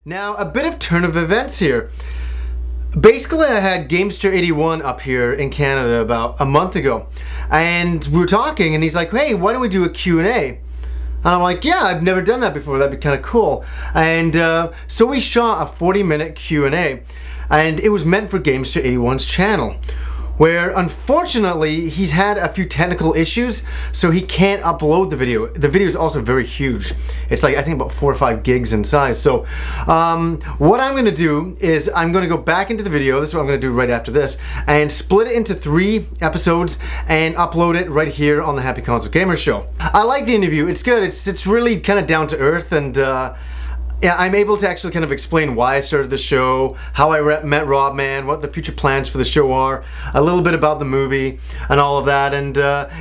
Now, a bit of turn of events here. Basically, I had Gamester81 up here in Canada about a month ago, and we were talking, and he's like, hey, why don't we do a Q&A? And I'm like, yeah, I've never done that before, that'd be kind of cool. And so we shot a 40-minute Q&A, and it was meant for Gamester81's channel, where unfortunately he's had a few technical issues, so he can't upload the video. The video is also very huge. It's like, I think about 4 or 5 gigs in size. So what I'm gonna do is I'm gonna go back into the video, this is what I'm gonna do right after this, and split it into 3 episodes and upload it right here on the Happy Console Gamer show. I like the interview, it's good, it's really kind of down to earth, and yeah, I'm able to actually kind of explain why I started the show, how I met Rob Man, what the future plans for the show are, a little bit about the movie, and all of that. And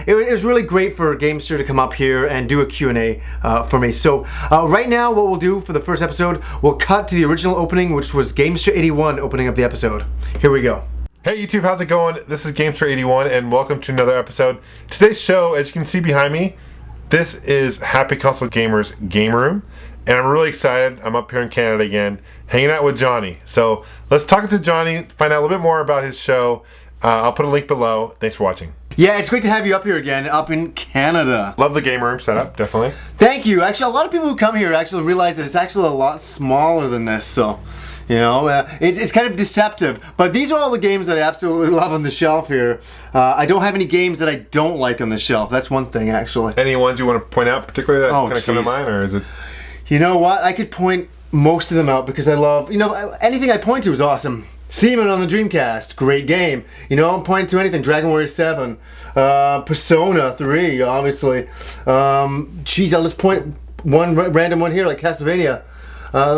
it was really great for Gamester to come up here and do a Q&A for me. So right now, what we'll do for the first episode, we'll cut to the original opening, which was Gamester81 opening up the episode. Here we go. Hey YouTube, how's it going? This is Gamester81 and welcome to another episode. Today's show, as you can see behind me, this is Happy Console Gamer's game room. And I'm really excited. I'm up here in Canada again, hanging out with Johnny. So let's talk to Johnny, find out a little bit more about his show. I'll put a link below. Thanks for watching. Yeah, it's great to have you up here again, up in Canada. Love the game room setup, definitely. Thank you. Actually, a lot of people who come here actually realize that it's actually a lot smaller than this. So, you know, it's kind of deceptive. But these are all the games that I absolutely love on the shelf here. I don't have any games that I don't like on the shelf. That's one thing, actually. Any ones you want to point out particularly that kind of come to mind, or is it? You know what? I could point most of them out because I love, you know, anything I point to is awesome. Seaman on the Dreamcast, great game. You know, I'm pointing to anything. Dragon Warrior 7, Persona 3, obviously. Geez, I'll just point one random one here, like Castlevania.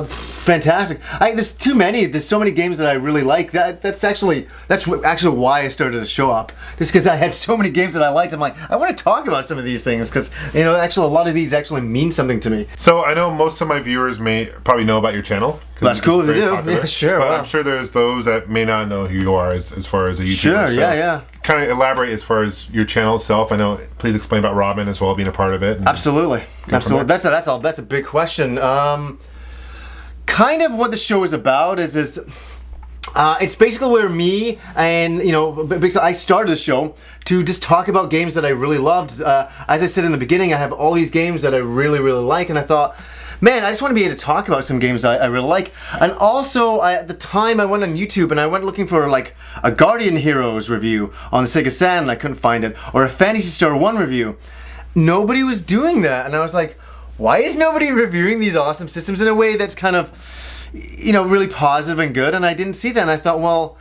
Fantastic. There's too many. There's so many games that I really like. That's actually why I started the show up. Just because I had so many games that I liked. I'm like, I want to talk about some of these things because, you know, actually a lot of these actually mean something to me. So I know most of my viewers may probably know about your channel. That's cool if they do. Popular. Yeah, sure. But I'm sure there's those that may not know who you are as far as a YouTuber. Sure. Yeah. Kind of elaborate as far as your channel itself. I know. Please explain about Robin as well, being a part of it. Absolutely. That's a big question. Kind of what the show is about is it's basically where me and, you know, basically I started the show to just talk about games that I really loved. As I said in the beginning, I have all these games that I really like, and I thought, man, I just want to be able to talk about some games I really like. And also, at the time, I went on YouTube and I went looking for like a Guardian Heroes review on the Sega Saturn, and I couldn't find it, or a Phantasy Star 1 review. Nobody was doing that, and I was like, why is nobody reviewing these awesome systems in a way that's kind of, you know, really positive and good? And I didn't see that, and I thought, well,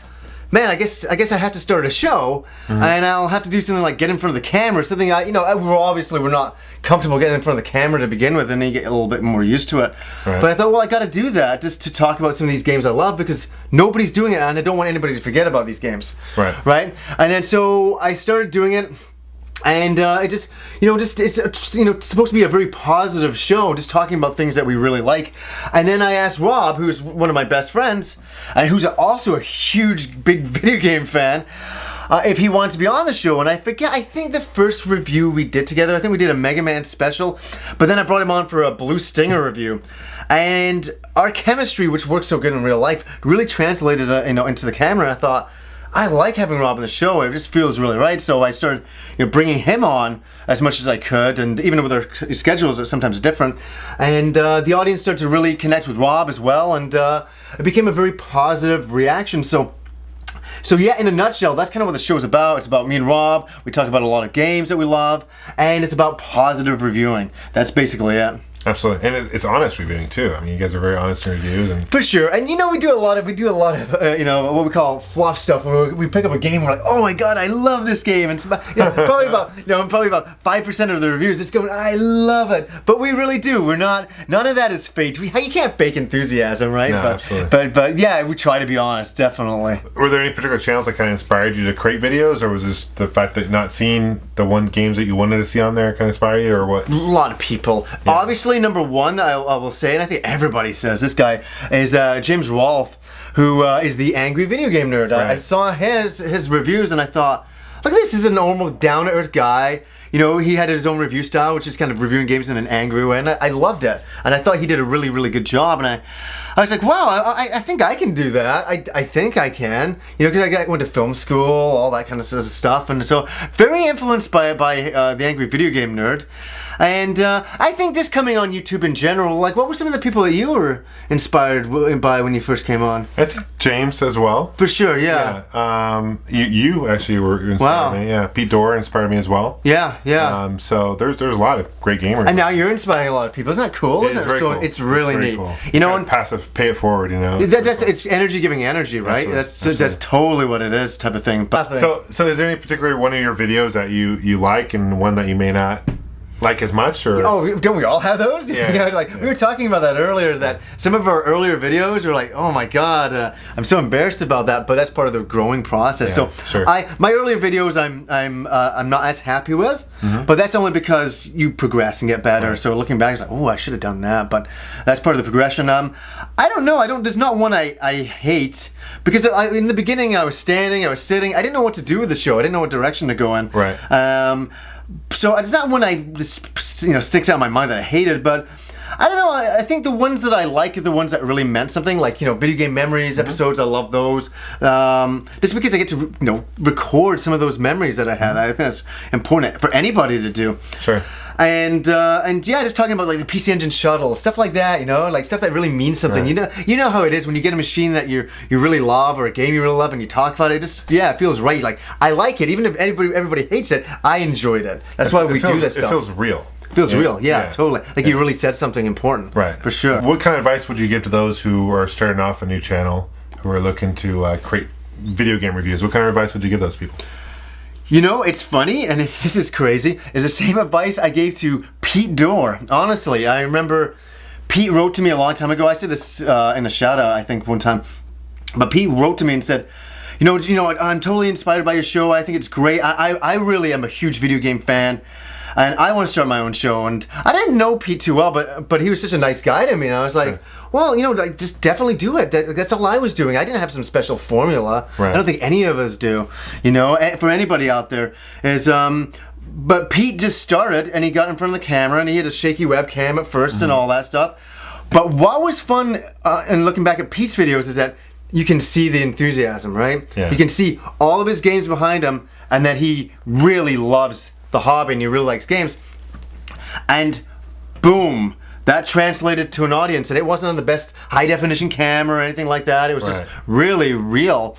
man, I guess I have to start a show, and I'll have to do something like get in front of the camera, something we're not comfortable getting in front of the camera to begin with, and then you get a little bit more used to it. Right. But I thought, well, I got to do that just to talk about some of these games I love because nobody's doing it, and I don't want anybody to forget about these games. Right. And then so I started doing it. And it just, you know, it's you know, supposed to be a very positive show, just talking about things that we really like. And then I asked Rob, who's one of my best friends, and who's also a huge, big video game fan, if he wanted to be on the show. And I think the first review we did together, I think we did a Mega Man special, but then I brought him on for a Blue Stinger review. And our chemistry, which works so good in real life, really translated, you know, into the camera. And I thought, I like having Rob on the show. It just feels really right. So I started, you know, bringing him on as much as I could, and even with our schedules are sometimes different. And the audience started to really connect with Rob as well, and it became a very positive reaction. So yeah, in a nutshell, that's kind of what the show is about. It's about me and Rob. We talk about a lot of games that we love, and it's about positive reviewing. That's basically it. Absolutely, and it's honest reviewing too. I mean, you guys are very honest in reviews, and for sure. And you know, we do a lot of you know, what we call fluff stuff. Where we pick up a game, we're like, oh my god, I love this game, and you know, probably about 5% of the reviews just going, I love it. But we really do. We're not. None of that is faked. You can't fake enthusiasm, right? No, absolutely. But yeah, we try to be honest, definitely. Were there any particular channels that kind of inspired you to create videos, or was this the fact that not seeing the one games that you wanted to see on there kind of inspire you, or what? A lot of people, yeah. Obviously. Number one, I will say, and I think everybody says, this guy is James Rolfe, who is the Angry Video Game Nerd. Right. I saw his reviews and I thought, look, this is a normal, down-to-earth guy. You know, he had his own review style, which is kind of reviewing games in an angry way, and I loved it. And I thought he did a really, really good job, and I was like, wow, I think I can do that. I think I can. Because I went to film school, all that kind of stuff. And so very influenced by the Angry Video Game Nerd. And I think just coming on YouTube in general, like, what were some of the people that you were inspired by when you first came on? I think James as well. For sure, yeah. You actually were inspired me. Yeah, Pete Dorr inspired me as well. Yeah, yeah. So there's a lot of great gamers. And now you're inspiring a lot of people. Isn't that cool? It's very cool. It's really neat. Cool. And passive, pay it forward. It's energy giving energy, right? Absolutely. That's totally what it is, type of thing. So is there any particular one of your videos that you like and one that you may not like as much? Or don't we all have those? Yeah. We were talking about that earlier, that some of our earlier videos were like, oh my god, I'm so embarrassed about that, but that's part of the growing process. Yeah, so sure. my earlier videos I'm not as happy with, but that's only because you progress and get better. Right. So looking back, it's like, oh, I should have done that, but that's part of the progression. I don't know. There's not one I hate, because in the beginning I was standing, I was sitting, I didn't know what to do with the show. I didn't know what direction to go in. Right. So it's not one I sticks out in my mind that I hated, but I don't know. I think the ones that I like are the ones that really meant something, like video game memories episodes. I love those, just because I get to record some of those memories that I had. I think that's important for anybody to do. Sure. And yeah, just talking about like the PC Engine shuttle, stuff like that, like stuff that really means something. Right. You know how it is when you get a machine that you really love, or a game you really love, and you talk about it. It feels right. Like, I like it, even if everybody hates it. I enjoyed it. That's why we do this stuff. It feels real. Feels real, yeah, totally. Like you really said something important, right? For sure. What kind of advice would you give to those who are starting off a new channel, who are looking to create video game reviews? What kind of advice would you give those people? It's funny, and this is crazy. It's the same advice I gave to Pete Dorr. Honestly, I remember Pete wrote to me a long time ago. I said this in a shout out, I think, one time. But Pete wrote to me and said, I'm totally inspired by your show. I think it's great. I really am a huge video game fan, and I want to start my own show. And I didn't know Pete too well, but he was such a nice guy to me. And I was like, well, just definitely do it. That's all I was doing. I didn't have some special formula. Right. I don't think any of us do. For anybody out there is. But Pete just started, and he got in front of the camera, and he had a shaky webcam at first and all that stuff. But what was fun, in looking back at Pete's videos, is that you can see the enthusiasm, right? Yeah. You can see all of his games behind him, and that he really loves the hobby and he really likes games. And boom, that translated to an audience, and it wasn't on the best high definition camera or anything like that. It was just really real.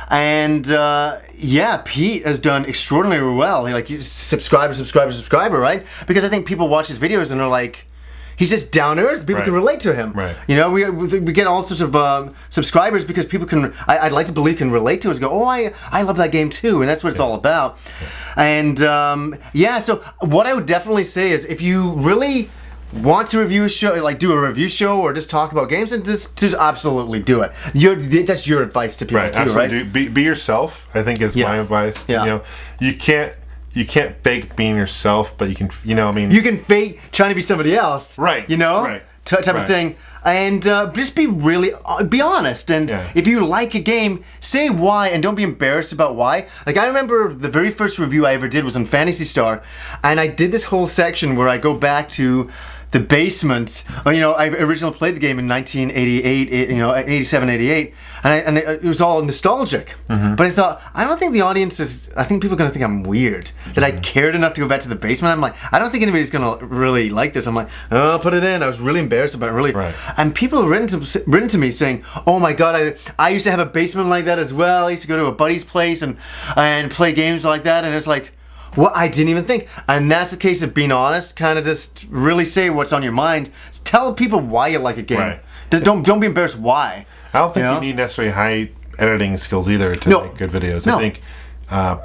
And Pete has done extraordinarily well. Subscriber, right? Because I think people watch his videos and they're like, he's just down to earth. People can relate to him. Right. We get all sorts of subscribers because people can. I'd like to believe can relate to us. Go, I love that game too, and that's what it's all about. And so what I would definitely say is, if you really want to review a show, like do a review show or just talk about games, and just absolutely do it. That's your advice to people too, absolutely. Right? Be yourself, I think, is my advice. Yeah. You can't fake being yourself, but you can, You can fake trying to be somebody else. Right. Type of thing. And just be honest. And if you like a game, say why, and don't be embarrassed about why. Like, I remember the very first review I ever did was on Phantasy Star, and I did this whole section where I go back to the basement. I originally played the game in 1988, 87, 88, and it was all nostalgic. But I thought, I don't think the audience is. I think people are gonna think I'm weird that I cared enough to go back to the basement. I'm like, I don't think anybody's gonna really like this. I'm like, oh, I'll put it in. I was really embarrassed about it, really. And people have written to me saying, oh my god, I used to have a basement like that as well. I used to go to a buddy's place and play games like that, and it's like, well, I didn't even think. And that's the case of being honest. Kind of just really say what's on your mind. Tell people why you like a game. Right. Just don't be embarrassed why. I don't think you need necessarily high editing skills either to make good videos. I think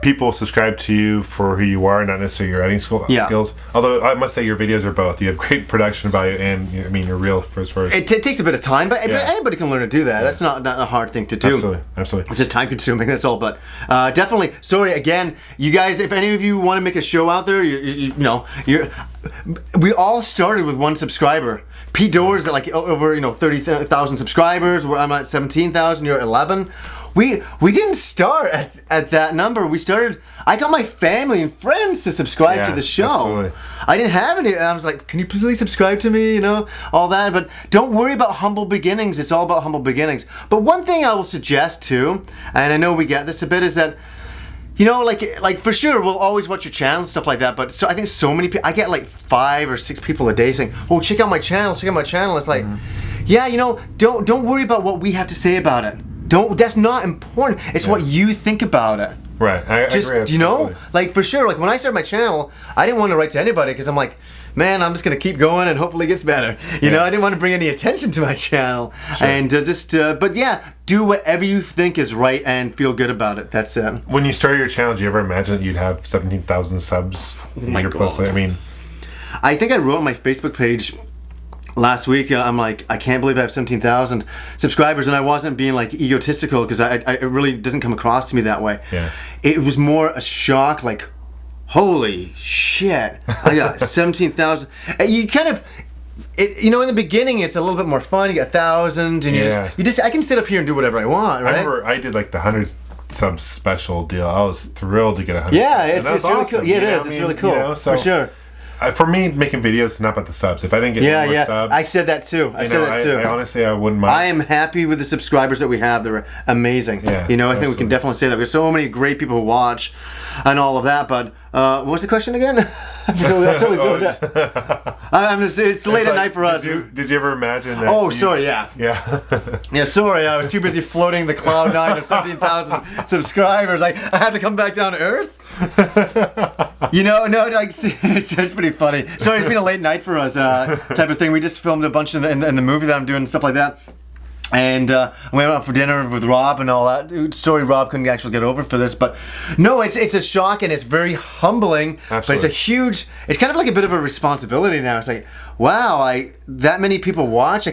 people subscribe to you for who you are, not necessarily your editing skills. Although I must say your videos are both. You have great production value, and you're real first. It takes a bit of time, but anybody can learn to do that. Yeah. That's not a hard thing to do. Absolutely. It's just time consuming. That's all. But definitely. Sorry again, you guys. If any of you want to make a show out there, we all started with one subscriber. Pete Doors at like over 30,000 subscribers. Where I'm at 17,000. You're at 11. We didn't start at that number. We started. I got my family and friends to subscribe to the show. Absolutely. I didn't have any. I was like, can you please subscribe to me? All that. But don't worry about humble beginnings. It's all about humble beginnings. But one thing I will suggest too, and I know we get this a bit, is that. Like for sure, we'll always watch your channel and stuff like that. But so I think so many people, I get like 5 or 6 people a day saying, "Oh, check out my channel, check out my channel." It's like, yeah, don't worry about what we have to say about it. That's not important. It's what you think about it. Right. I agree. Like for sure. Like when I started my channel, I didn't want to write to anybody because I'm like, man, I'm just gonna keep going and hopefully it gets better. I didn't want to bring any attention to my channel, and but yeah, do whatever you think is right and feel good about it. That's it. When you started your channel, did you ever imagine that you'd have 17,000 subs? Oh my God. I mean, I think I wrote on my Facebook page last week. I'm like, I can't believe I have 17,000 subscribers, and I wasn't being like egotistical because it really doesn't come across to me that way. Yeah. It was more a shock, like, holy shit, I got 17,000. You kind of, in the beginning, it's a little bit more fun. You get 1,000, and you just, I can sit up here and do whatever I want, right? I remember I did like the 100 sub special deal. I was thrilled to get 100. Yeah, it's really awesome. cool. Yeah, it is. It's really cool. For sure. For me, making videos is not about the subs. If I didn't get more subs, I said that too. I honestly, I wouldn't mind. I am happy with the subscribers that we have. They're amazing. Yeah, I think we can definitely say that. There's so many great people who watch, and all of that. But what was the question again? That's always it's late at night for us. Did you ever imagine that? Oh, sorry. Yeah. Yeah. Sorry. I was too busy floating the cloud nine of 17,000 subscribers. I had to come back down to earth. It's just pretty funny. Sorry, it's been a late night for us, type of thing. We just filmed a bunch in the movie that I'm doing and stuff like that. And we went out for dinner with Rob and all that. Sorry, Rob couldn't actually get over for this, but no, it's a shock and it's very humbling. Absolutely. But it's kind of like a bit of a responsibility now. It's like, wow, that many people watch.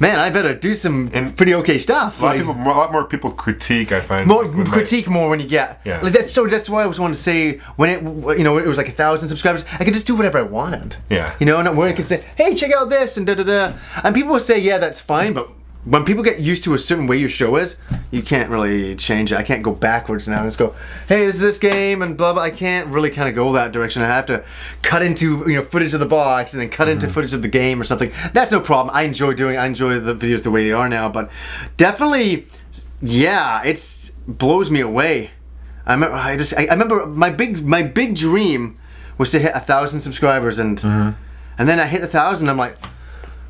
Man, I better do some pretty okay stuff. A lot more people critique. I find more when you get. Yeah. Like that's why I was wanting to say when it was like 1,000 subscribers, I could just do whatever I wanted. Yeah. And where I could say, hey, check out this and and people will say, yeah, that's fine, but when people get used to a certain way your show is, you can't really change it. I can't go backwards now and just go, hey, this is this game and blah blah. I can't really kind of go that direction. I have to cut into footage of the box and then cut into footage of the game or something. That's no problem. I enjoy the videos the way they are now, but definitely, yeah, it blows me away. I remember my big dream was to hit 1,000 subscribers and then I hit 1,000. I'm like,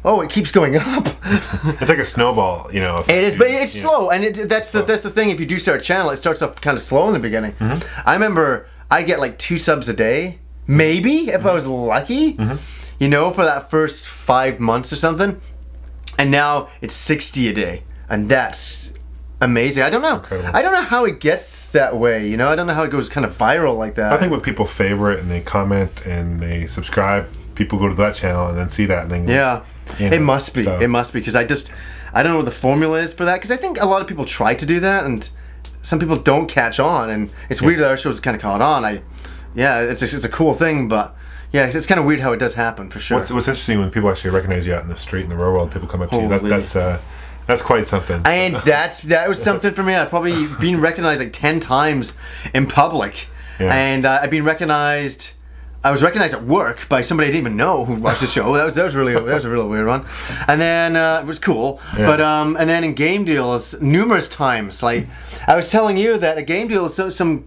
oh, it keeps going up. It's like a snowball, It is, but it's slow, and that's the thing. If you do start a channel, it starts off kind of slow in the beginning. I remember I get like 2 subs a day, maybe if I was lucky, for that first 5 months or something, and now it's 60 a day, and that's amazing. I don't know. Incredible. I don't know how it gets that way. I don't know how it goes kind of viral like that. I think when people favorite and they comment and they subscribe, people go to that channel and then see that and then it must be. It must be because I don't know what the formula is for that because I think a lot of people try to do that and some people don't catch on and it's weird that our show's kind of caught on. It's a cool thing, but it's kind of weird how it does happen for sure. What's interesting when people actually recognize you out in the street in the real world, people come up to you. That's quite something. And that was something for me. I've probably been recognized like 10 times in public, and I've been recognized. I was recognized at work by somebody I didn't even know who watched the show. That was a really weird one. And then it was cool. Yeah. But and then in game deals, numerous times. Like I was telling you that a game deal, some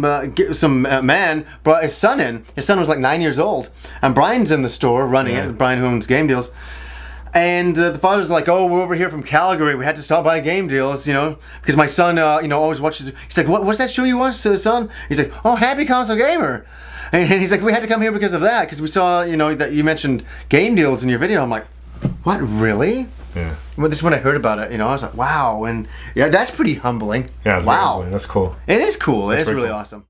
man brought his son in. His son was like 9 years old, and Brian's in the store running it. Brian who owns game deals. And the father was like, "Oh, we're over here from Calgary. We had to stop by Game Deals, because my son, always watches." He's like, "What's that show you watch, son?" He's like, "Oh, HappyConsoleGamer." And he's like, "We had to come here because of that, because we saw, that you mentioned Game Deals in your video." I'm like, "What, really?" Yeah. Well, this is when I heard about it. I was like, "Wow," and that's pretty humbling. Yeah, it's wow, very humbling. That's cool. It is cool. It is really awesome.